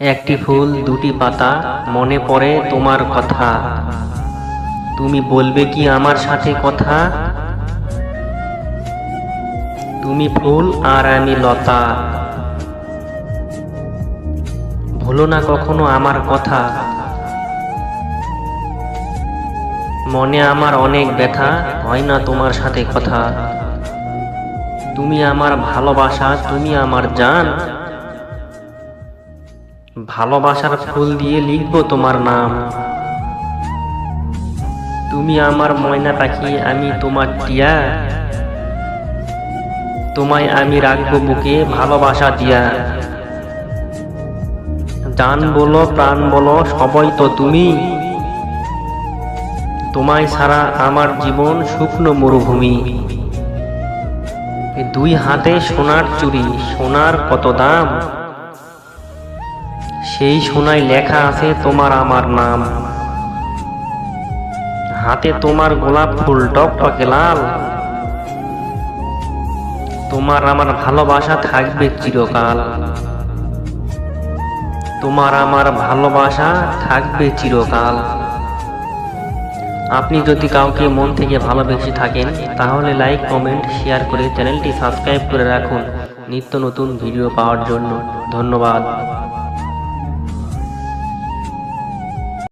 একটি ফুল দুটি পাতা, মনে পড়ে তোমার কথা। তুমি বলবে কি আমার সাথে কথা? তুমি ফুল আর আমি লতা, ভুলো না কখনো আমার কথা। মনে আমার অনেক ব্যথা, হয় না তোমার সাথে কথা। তুমি আমার ভালোবাসা, তুমি আমার জান। ভালোবাসার ফুল দিয়ে লিখবো তোমার নাম। তুমি আমার ময়না পাখি, আমি তোমার টিয়া। তোমায় আমি রাখবো বুকে ভালোবাসা দিয়া। জান বলো প্রাণ বলো সবই তো তুমি। তোমায় ছাড়া আমার জীবন শুকনো মরুভূমি। দুই হাতে সোনার চুড়ি, সোনার কত দাম। সেই সোনায় লেখা আছে তোমার আমার নাম। হাতে তোমার গোলাপ ফুল টকটকে লাল। তোমার আমার ভালোবাসা থাকবে চিরকাল। তোমার আমার ভালোবাসা থাকবে চিরকাল। আপনি যদি কাউকে মন থেকে ভালোবেসে থাকেন তাহলে লাইক কমেন্ট শেয়ার করে চ্যানেলটি সাবস্ক্রাইব করে রাখুন নিত্য নতুন ভিডিও পাওয়ার জন্য। ধন্যবাদ।